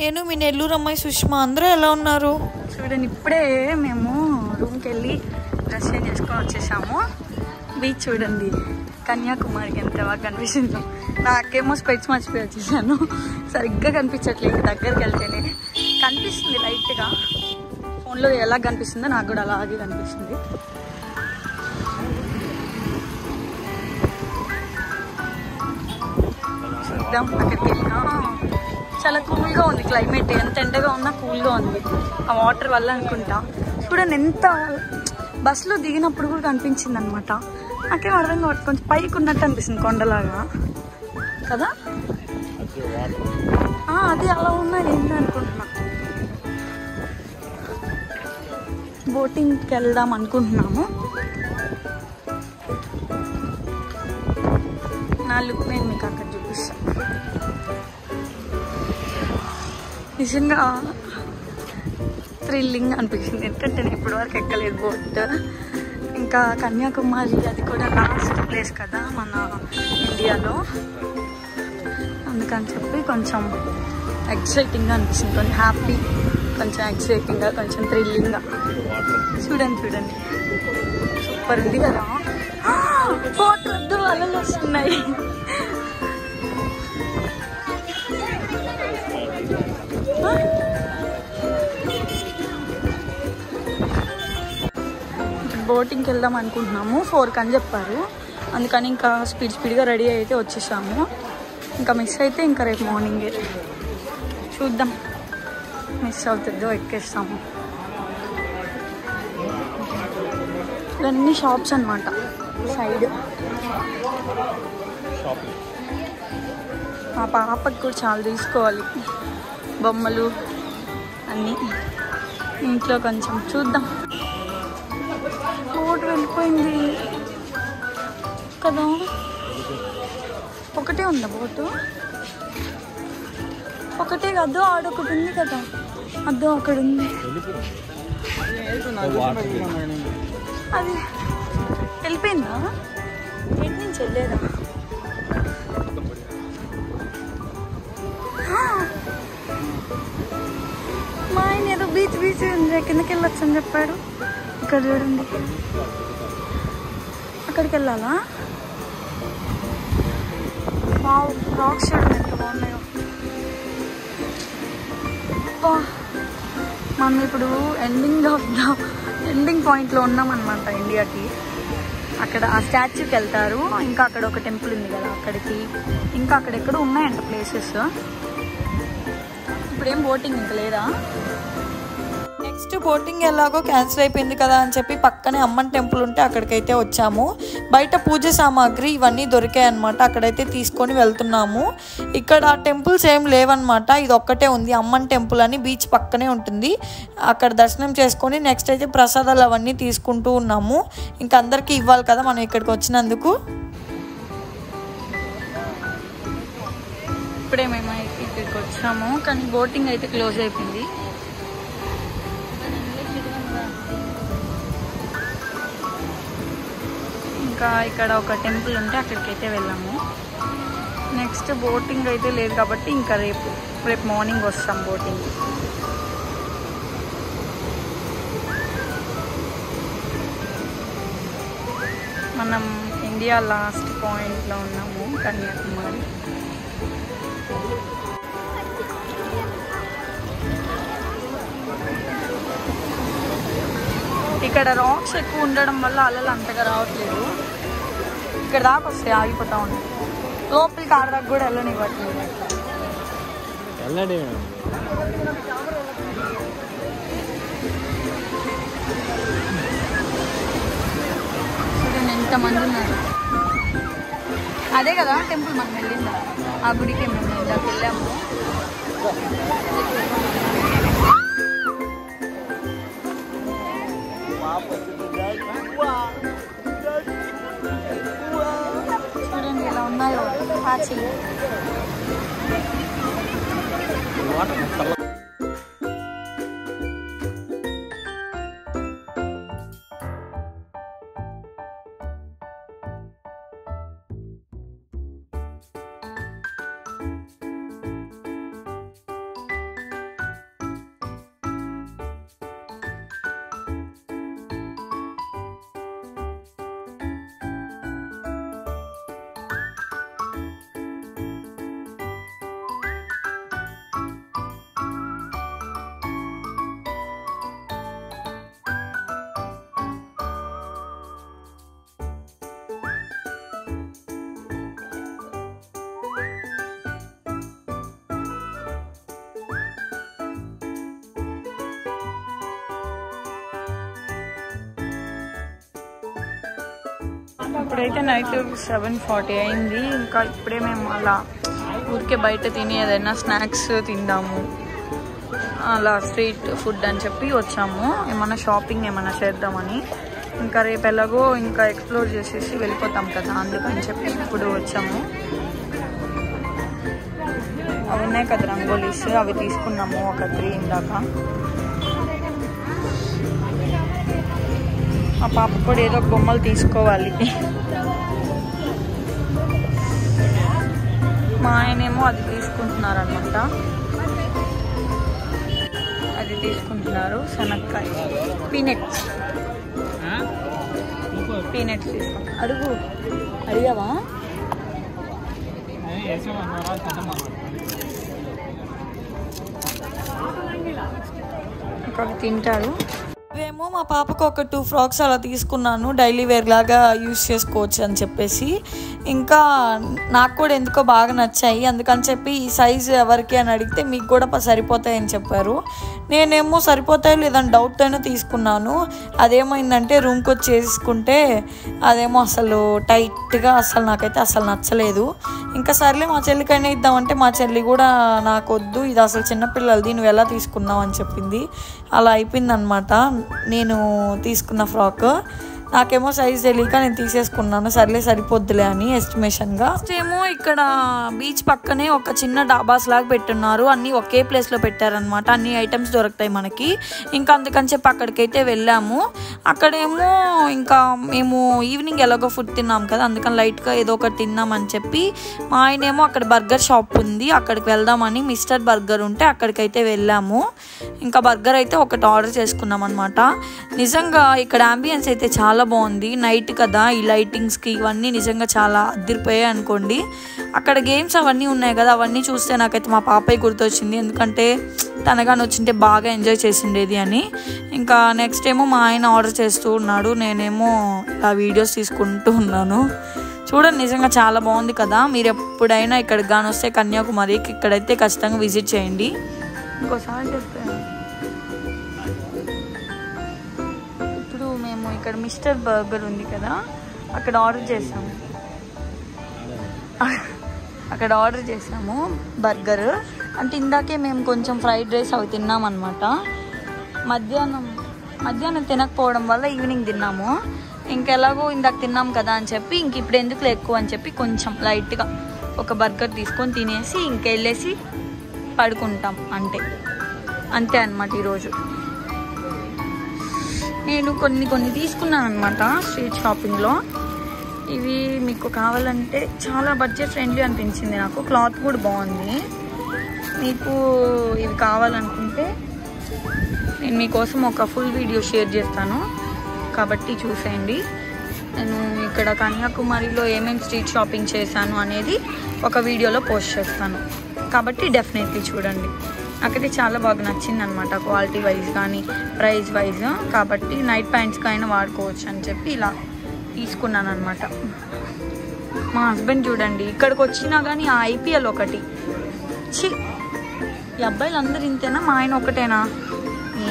నేను మీ నెల్లూరు అమ్మాయి సుష్మా. అందరూ ఎలా ఉన్నారు? చూడండి, ఇప్పుడే మేము రూమ్కి వెళ్ళి డ్రెస్ చేంజ్ చేసుకొని వచ్చేసాము. బీచ్ చూడండి, కన్యాకుమారికి ఎంత బాగా కనిపిస్తుందో. నాకేమో స్పెట్స్ మర్చిపోయి వచ్చేసాను, సరిగ్గా కనిపించట్లేదు. దగ్గరికి వెళ్తేనే కనిపిస్తుంది లైట్గా. ఫోన్లో ఎలా కనిపిస్తుందో నాకు కూడా అలాగే కనిపిస్తుంది. చూద్దాం అక్కడికి వెళ్ళినా. చాలా కూల్గా ఉంది క్లైమేట్, ఎంత ఎండగా ఉన్నా కూల్గా ఉంది. ఆ వాటర్ వల్ల అనుకుంటా. చూడండి ఎంత బస్సులో దిగినప్పుడు కూడా కనిపించింది అనమాట. నాకేం అర్థం కావట్లేదు, కొంచెం పైకి ఉన్నట్టు అనిపిస్తుంది కొండలాగా కదా. అది అలా ఉన్నా ఏంటి అనుకుంటున్నా. బోటింగ్కి వెళ్దాం అనుకుంటున్నాము. నా లుక్ నేను మీకు అక్కడ చూపిస్తాను. నిజంగా థ్రిల్లింగ్ అనిపించింది, ఎందుకంటే నేను ఇప్పటివరకు ఎక్కలేదు బోట్. ఇంకా కన్యాకుమారి అది కూడా లాస్ట్ ప్లేస్ కదా మన ఇండియాలో, అందుకని చెప్పి కొంచెం ఎక్సైటింగ్గా అనిపిస్తుంది. కొంచెం హ్యాపీ, కొంచెం ఎక్సైటింగ్గా, కొంచెం థ్రిల్లింగ్గా. చూడండి సూపర్ ఉంది కదా. వాటర్ వద్దు, అలలు వస్తున్నాయి. బోటింగ్కి వెళ్దాం అనుకుంటున్నాము. 4 అని చెప్పారు, అందుకని ఇంకా స్పీడ్గా రెడీ అయితే వచ్చేసాము. ఇంకా మిస్ అయితే ఇంకా రేపు మార్నింగే చూద్దాం, మిస్ అవుతుందో ఎక్కేస్తాము. ఇవన్నీ షాప్స్ అన్నమాట సైడ్. మా పాపకు కూడా చాలా తీసుకోవాలి, బొమ్మలు అన్నీ. ఇంట్లో కొంచెం చూద్దాం. బోట్ వెళ్ళిపోయింది కదా. ఒకటే ఉందా బోటు? ఒకటే కాదు, ఆడొకటి ఉంది కదా. అదో అక్కడ ఉంది. అది వెళ్ళిపోయిందా? ఎటు నుంచి వెళ్ళేదా? మా ఆయన ఏదో బీచ్ ఉంది, కిందకి వెళ్ళొచ్చు అని చెప్పాడు. ఇక్కడ చూడండి, అక్కడికి వెళ్ళాలా? రాక్స్ చూడండి ఎంత బాగున్నాయో. మనం ఇప్పుడు ఎండింగ్ పాయింట్లో ఉన్నామన్నమాట ఇండియాకి. అక్కడ ఆ స్టాచ్యూకి వెళ్తారు. ఇంకా అక్కడ ఒక టెంపుల్ ఉంది కదా, అక్కడికి. ఇంకా అక్కడెక్కడ ఉన్నాయంట ప్లేసెస్. ఇప్పుడేం బోటింగ్ ఇంకా లేదా. నెక్స్ట్ బోటింగ్ ఎలాగో క్యాన్సిల్ అయిపోయింది కదా అని చెప్పి పక్కనే అమ్మన్ టెంపుల్ ఉంటే అక్కడికైతే వచ్చాము. బయట పూజ సామాగ్రి ఇవన్నీ దొరికాయి అనమాట, అక్కడైతే తీసుకొని వెళ్తున్నాము. ఇక్కడ టెంపుల్స్ ఏం లేవన్నమాట, ఇది ఒక్కటే ఉంది. అమ్మన్ టెంపుల్ అని బీచ్ పక్కనే ఉంటుంది. అక్కడ దర్శనం చేసుకొని నెక్స్ట్ అయితే ప్రసాదాలు అవన్నీ తీసుకుంటూ ఉన్నాము. ఇంకా అందరికీ ఇవ్వాలి కదా మనం ఇక్కడికి వచ్చినందుకు. ఇప్పుడే మేము ఇక్కడికి వచ్చాము, కానీ బోటింగ్ అయితే క్లోజ్ అయిపోయింది. ఇంకా ఇక్కడ ఒక టెంపుల్ ఉంటే అక్కడికైతే వెళ్ళాము. నెక్స్ట్ బోటింగ్ అయితే లేదు కాబట్టి ఇంకా రేపు మార్నింగ్ వస్తాం బోటింగ్. మనం ఇండియా లాస్ట్ పాయింట్లో ఉన్నాము, కన్యాకుమారి. ఇక్కడ రాక్స్ ఎక్కువ ఉండడం వల్ల అలలు అంతగా రావట్లేదు. ఇక్కడ దాకా వస్తే ఆగిపోతా ఉంది. లోపలికి ఆడదాకా కూడా వెళ్ళనివ్వట్లేదు. చూడండి ఎంతమంది ఉన్నారు. అదే కదా టెంపుల్ మనం వెళ్ళిందా, ఆ గుడికి మేము ఇందాక వెళ్ళాము. చూడండి ఎలా ఉన్నాయో పాచి. ఇప్పుడైతే నైట్ 7:40 అయింది. ఇంకా ఇప్పుడే మేము అలా ఊరికే బయట తిని ఏదైనా స్నాక్స్ తిందాము, అలా స్ట్రీట్ ఫుడ్ అని చెప్పి వచ్చాము. ఏమన్నా షాపింగ్ ఏమన్నా చేద్దామని. ఇంకా రేపు ఎలాగో ఇంకా ఎక్స్ప్లోర్ చేసేసి వెళ్ళిపోతాం కదా, అందుకని చెప్పి ఇప్పుడు వచ్చాము. అవి ఉన్నాయి కదా రంగోలీస్, అవి తీసుకున్నాము ఒక 3 ఇందాక. ఆ పాప కూడా ఏదో ఒక బొమ్మలు తీసుకోవాలి. మా ఆయనేమో అది తీసుకుంటున్నారు అనమాట, అది తీసుకుంటున్నారు. శనక్కాయ పీనట్స్ తీసుకుంటారు. అడిగావా? ఇంకా తింటారు. ఇవేమో మా పాపకు ఒక 2 ఫ్రాక్స్ అలా తీసుకున్నాను, డైలీ వేర్ లాగా యూజ్ చేసుకోవచ్చు అని చెప్పేసి. ఇంకా నాకు కూడా ఎందుకో బాగా నచ్చాయి, అందుకని చెప్పి ఈ సైజు ఎవరికి అని అడిగితే మీకు కూడా సరిపోతాయని చెప్పారు. నేనేమో సరిపోతాయో లేదని డౌట్తోనే తీసుకున్నాను. అదేమైందంటే రూమ్కి వచ్చి చేసుకుంటే అదేమో అసలు టైట్గా నాకైతే అసలు నచ్చలేదు. ఇంకా సర్లే మా చెల్లికైనా ఇద్దామంటే మా చెల్లి కూడా నాకు వద్దు, ఇది అసలు చిన్నపిల్లలది, నువ్వు ఎలా తీసుకున్నావు అని చెప్పింది. అలా అయిపోయిందనమాట నేను తీసుకున్న ఫ్రాక్. నాకేమో సైజ్ తెలియక నేను తీసేసుకున్నాను, సరిపోద్దులే అని ఎస్టిమేషన్గా. ఏమో ఇక్కడ బీచ్ పక్కనే ఒక చిన్న డాబాస్ లాగా పెట్టున్నారు, అన్నీ ఒకే ప్లేస్లో పెట్టారనమాట, అన్ని ఐటమ్స్ దొరుకుతాయి మనకి. ఇంకా అందుకని చెప్పి అక్కడికైతే వెళ్ళాము. అక్కడేమో ఇంకా మేము ఈవినింగ్ ఎలాగో ఫుడ్ తిన్నాం కదా, అందుకని లైట్గా ఏదో ఒకటి తిన్నామని చెప్పి మా ఆయనేమో అక్కడ బర్గర్ షాప్ ఉంది, అక్కడికి వెళ్దామని మిస్టర్ బర్గర్ ఉంటే అక్కడికైతే వెళ్ళాము. ఇంకా బర్గర్ అయితే ఒకటి ఆర్డర్ చేసుకున్నాం అనమాట. నిజంగా ఇక్కడ అంబియన్స్ అయితే చాలా బాగుంది, నైట్ కదా, ఈ లైటింగ్స్కి ఇవన్నీ నిజంగా చాలా అదిరిపోయాయి అనుకోండి. అక్కడ గేమ్స్ అవన్నీ ఉన్నాయి కదా, అవన్నీ చూస్తే నాకైతే మా పాపయ్య గుర్తొచ్చింది, ఎందుకంటే తనగాని వచ్చింటే బాగా ఎంజాయ్ చేసిండేది అని. ఇంకా నెక్స్ట్ ఏమో మా ఆయన ఆర్డర్ చేస్తూ ఉన్నాడు, నేనేమో ఇలా వీడియోస్ తీసుకుంటూ ఉన్నాను. చూడండి నిజంగా చాలా బాగుంది కదా. మీరు ఎప్పుడైనా ఇక్కడికి కానీ వస్తే కన్యాకుమారికి ఇక్కడైతే ఖచ్చితంగా విజిట్ చేయండి. ఇంకోసారి చెప్తాను, ఇప్పుడు మేము ఇక్కడ మిస్టర్ బర్గర్ ఉంది కదా, అక్కడ ఆర్డర్ చేసాము బర్గర్. అంటే ఇందాకే మేము కొంచెం ఫ్రైడ్ రైస్ అవి తిన్నామన్నమాట. మధ్యాహ్నం తినకపోవడం వల్ల ఈవినింగ్ తిన్నాము. ఇంకెలాగో ఇందాక తిన్నాం కదా అని చెప్పి ఇప్పుడు ఎందుకు ఎక్కువ అని చెప్పి కొంచెం లైట్గా ఒక బర్గర్ తీసుకొని తినేసి ఇంకెళ్ళేసి పడుకుంటాం, అంతే అన్నమాట. ఈరోజు నేను కొన్ని తీసుకున్నాను అనమాట స్ట్రీట్ షాపింగ్లో. ఇవి మీకు కావాలంటే చాలా బడ్జెట్ ఫ్రెండ్లీ అనిపించింది నాకు, క్లాత్ కూడా బాగుంది. మీకు ఇవి కావాలనుకుంటే నేను మీకోసం ఒక ఫుల్ వీడియో షేర్ చేస్తాను, కాబట్టి చూసేయండి. నేను ఇక్కడ కన్యాకుమారిలో ఏమేమి స్ట్రీట్ షాపింగ్ చేశాను అనేది ఒక వీడియోలో పోస్ట్ చేస్తాను, కాబట్టి డెఫినెట్లీ చూడండి. నాకైతే చాలా బాగా నచ్చింది అనమాట, క్వాలిటీ వైజ్ కానీ ప్రైస్ వైజ్. కాబట్టి నైట్ ప్యాంట్స్కి అయినా వాడుకోవచ్చు అని చెప్పి ఇలా తీసుకున్నాను అనమాట. మా హస్బెండ్ చూడండి ఇక్కడికి వచ్చినా కానీ ఆ ఐపీఎల్ ఒకటి, ఈ అబ్బాయిలు అందరు ఇంతేనా, మా ఆయన ఒకటేనా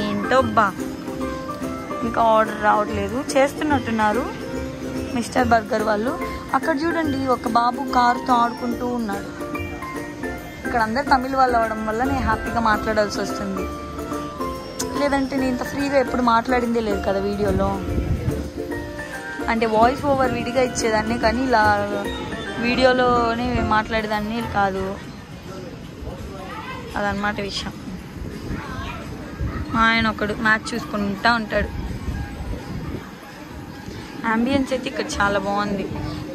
ఏంటో అబ్బా. ఇంకా ఆర్డర్ రావట్లేదు, చేస్తున్నట్టున్నారు మిస్టర్ బర్గర్ వాళ్ళు. అక్కడ చూడండి ఒక బాబు కారుతో ఆడుకుంటూ ఉన్నాడు. ఇక్కడ అందరు తమిళ వాళ్ళు అవ్వడం వల్ల నేను హ్యాపీగా మాట్లాడాల్సి వస్తుంది, లేదంటే నేను ఇంత ఫ్రీగా ఎప్పుడు మాట్లాడిందే లేదు కదా వీడియోలో. అంటే వాయిస్ ఓవర్ విడిగా ఇచ్చేదాన్ని, కానీ ఇలా వీడియోలోనే మాట్లాడేదాన్ని కాదు, అదనమాట విషయం. మా ఆయన ఒకడు మ్యాచ్ చూసుకుంటూ ఉంటాడు. అంబియన్స్ అయితే ఇక్కడ చాలా బాగుంది.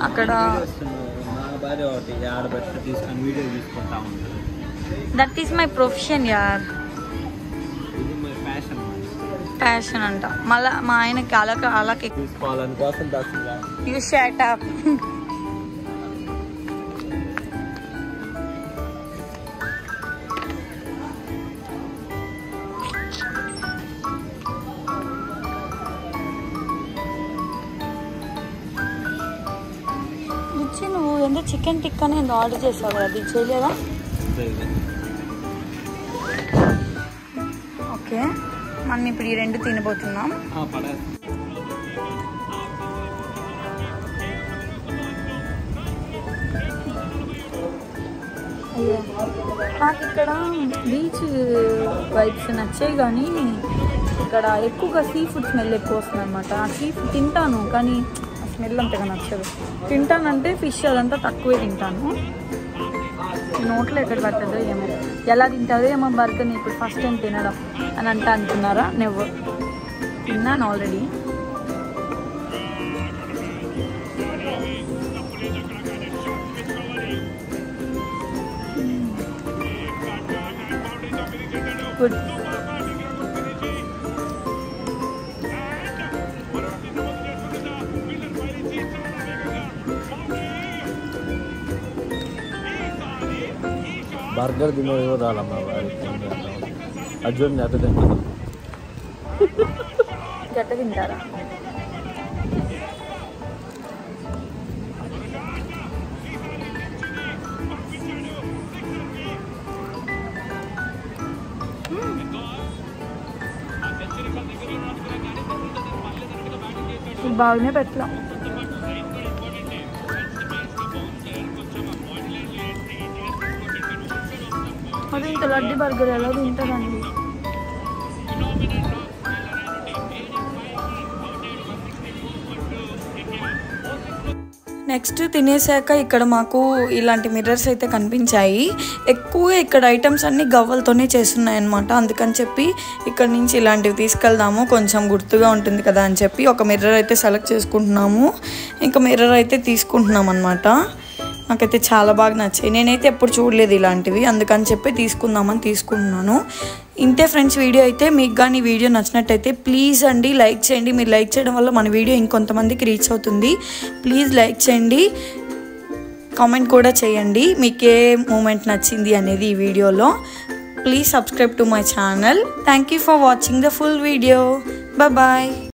అక్కడ దట్ ఈస్ మై ప్రొఫెషన్ యార్, ప్యాషన్ అంట. మళ్ళా మా ఆయనకి అలాగే యూ షట్ అప్. నువ్వు ఎందుకు చికెన్ టిక్కానే ఆర్డర్ చేసావు కదా, అది చేయలేదా? ఓకే, మనం ఇప్పుడు ఈ 2 తినబోతున్నాం. నాకు ఇక్కడ బీచ్ వైబ్స్ నచ్చాయి, కానీ ఇక్కడ ఎక్కువగా సీ ఫుడ్ స్మెల్ ఎక్కువ వస్తుంది అనమాట. ఆ సీ ఫుడ్ తింటాను, కానీ ఆ స్మెల్ అంతగా నచ్చదు. తింటానంటే ఫిష్ అదంతా తక్కువే తింటాను. నోట్లో ఎక్కడ పట్టదో ఏమో, ఎలా తింటుందో ఏమో బర్గర్ని ఇప్పుడు ఫస్ట్ టైం తినడం అని అనుకున్నారా? నెవర్. తిన్నాను ఆల్రెడీ. గుడ్. బర్గర్ తినే రాలమ్మా అర్జున్ గట్ట తింటారు. గట్ట తింటారా? బాగానే పెట్టలా. అది ఇంత లడ్డు బర్గర్ ఎలా తింటారండి? నెక్స్ట్ తినేసాక ఇక్కడ మాకు ఇలాంటి మిర్రర్స్ అయితే కనిపించాయి. ఎక్కువ ఇక్కడ ఐటమ్స్ అన్నీ గవ్వలతోనే చేస్తున్నాయి అన్నమాట. అందుకని చెప్పి ఇక్కడ నుంచి ఇలాంటివి తీసుకెళ్దాము, కొంచెం గుర్తుగా ఉంటుంది కదా అని చెప్పి ఒక మిర్రర్ అయితే సెలెక్ట్ చేసుకుంటున్నాము. ఇంకా మిర్రర్ అయితే తీసుకుంటున్నాం అన్నమాట. నాకైతే చాలా బాగా నచ్చాయి. నేనైతే ఎప్పుడు చూడలేదు ఇలాంటివి, అందుకని చెప్పి తీసుకుందామని తీసుకుంటున్నాను. ఇంతే ఫ్రెండ్స్ వీడియో అయితే. మీకు కానీ వీడియో నచ్చినట్టయితే ప్లీజ్ అండి లైక్ చేయండి. మీరు లైక్ చేయడం వల్ల మన వీడియో ఇంకొంతమందికి రీచ్ అవుతుంది. ప్లీజ్ లైక్ చేయండి, కామెంట్ కూడా చేయండి మీకు ఏ మూమెంట్ నచ్చింది అనేది ఈ వీడియోలో. Please subscribe to my channel. Thank you for watching the full video. Bye.